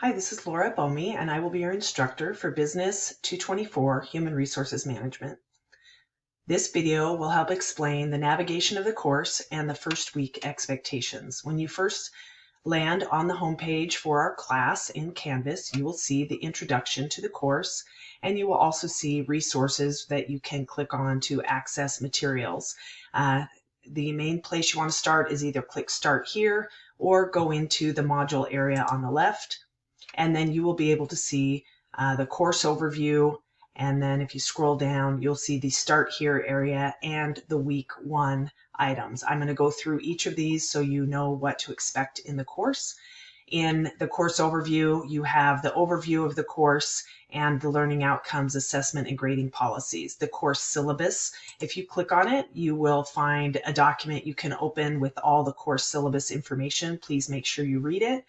Hi, this is Laura Bomey, and I will be your instructor for Business 224 Human Resources Management. This video will help explain the navigation of the course and the first week expectations. When you first land on the homepage for our class in Canvas, you will see the introduction to the course, and you will also see resources that you can click on to access materials. The main place you want to start is either click Start Here or go into the module area on the left. And then you will be able to see the course overview. And then if you scroll down, you'll see the Start Here area and the week 1 items. I'm going to go through each of these so you know what to expect in the course. In the course overview, you have the overview of the course and the learning outcomes, assessment, and grading policies. The course syllabus, if you click on it, you will find a document you can open with all the course syllabus information. Please make sure you read it.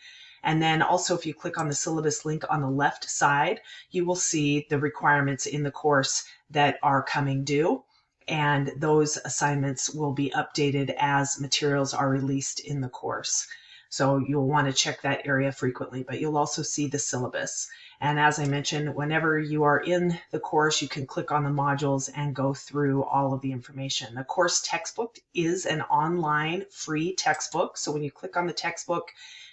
And then also if you click on the syllabus link on the left side, you will see the requirements in the course that are coming due. And those assignments will be updated as materials are released in the course. So you'll want to check that area frequently, but you'll also see the syllabus. And as I mentioned, whenever you are in the course, you can click on the modules and go through all of the information. The course textbook is an online free textbook. So when you click on the textbook,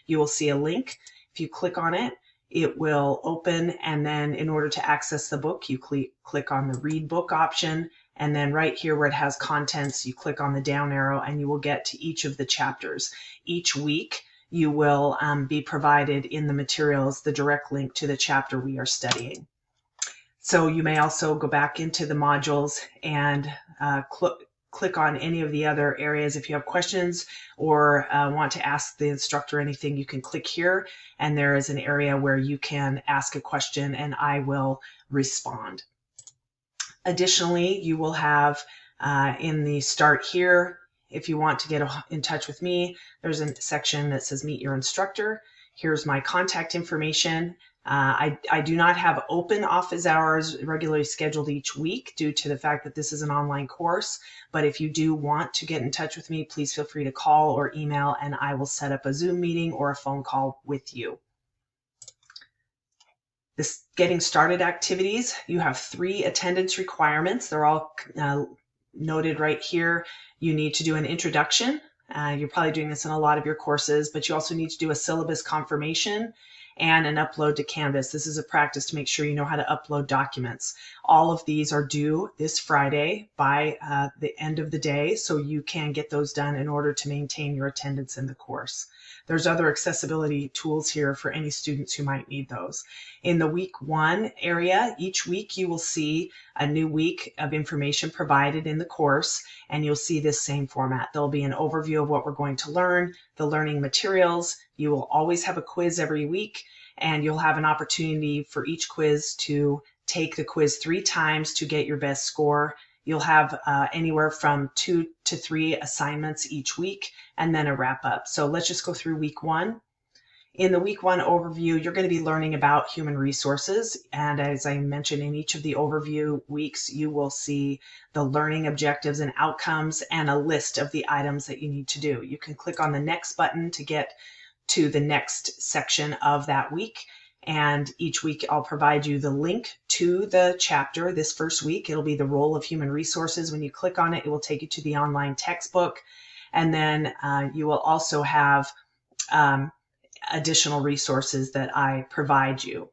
you will see a link. If you click on it, it will open, and then in order to access the book, you click on the Read Book option, and then right here where it has contents, you click on the down arrow and you will get to each of the chapters. Each week, you will be provided in the materials the direct link to the chapter we are studying. So you may also go back into the modules and click on any of the other areas. If you have questions or want to ask the instructor anything, you can click here, and there is an area where you can ask a question and I will respond. Additionally, you will have in the Start Here, if you want to get in touch with me, there's a section that says Meet Your Instructor. Here's my contact information. I do not have open office hours regularly scheduled each week due to the fact that this is an online course. But if you do want to get in touch with me, please feel free to call or email, and I will set up a Zoom meeting or a phone call with you. This getting started activities, you have 3 attendance requirements. They're all noted right here. You need to do an introduction. You're probably doing this in a lot of your courses, but you also need to do a syllabus confirmation and an upload to Canvas. This is a practice to make sure you know how to upload documents. All of these are due this Friday by the end of the day, so you can get those done in order to maintain your attendance in the course. There's other accessibility tools here for any students who might need those. In the week 1 area, each week you will see a new week of information provided in the course, and you'll see this same format. There'll be an overview of what we're going to learn, the learning materials. You will always have a quiz every week, and you'll have an opportunity for each quiz to take the quiz 3 times to get your best score. You'll have anywhere from 2 to 3 assignments each week, and then a wrap up. So let's just go through week 1. In the week 1 overview, you're going to be learning about human resources. And as I mentioned, in each of the overview weeks, you will see the learning objectives and outcomes and a list of the items that you need to do. You can click on the next button to get to the next section of that week. And each week I'll provide you the link to the chapter. This first week, it'll be the role of human resources. When you click on it, it will take you to the online textbook. And then you will also have additional resources that I provide you.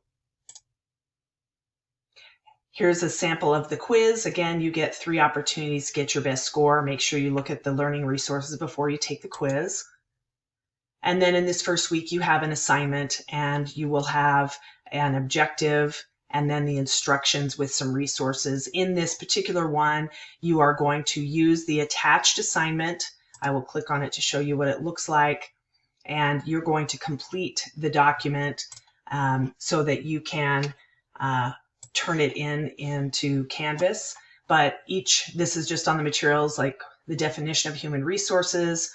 Here's a sample of the quiz. Again, you get 3 opportunities to get your best score. Make sure you look at the learning resources before you take the quiz. And then in this first week, you have an assignment, and you will have an objective and then the instructions with some resources. In this particular one, you are going to use the attached assignment. I will click on it to show you what it looks like. And you're going to complete the document so that you can turn it into Canvas. But this is just on the materials, like the definition of human resources,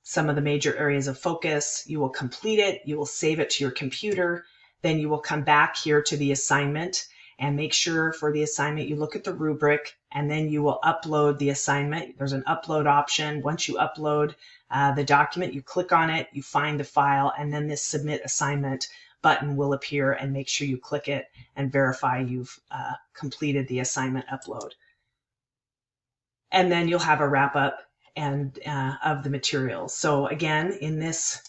some of the major areas of focus. You will complete it, you will save it to your computer, then you will come back here to the assignment, And make sure for the assignment you look at the rubric, and then you will upload the assignment. There's an upload option. Once you upload the document, you click on it, you find the file, and then this submit assignment button will appear, and make sure you click it and verify you've completed the assignment upload. And then you'll have a wrap up and of the materials. So again, in this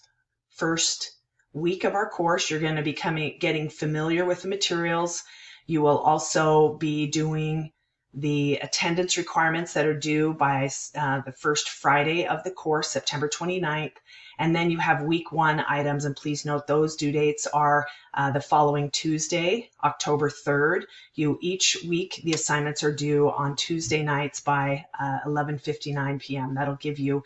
first week of our course, you're going to be getting familiar with the materials. You will also be doing the attendance requirements that are due by the first Friday of the course, September 29th. And then you have week 1 items, and please note those due dates are the following Tuesday, October 3rd. Each week the assignments are due on Tuesday nights by 11:59 p.m. That'll give you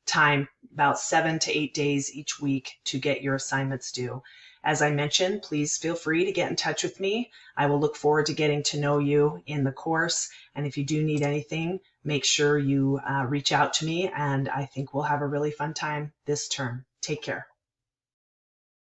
time, about 7 to 8 days each week to get your assignments due. As I mentioned, please feel free to get in touch with me. I will look forward to getting to know you in the course. And if you do need anything, make sure you reach out to me, and I think we'll have a really fun time this term. Take care.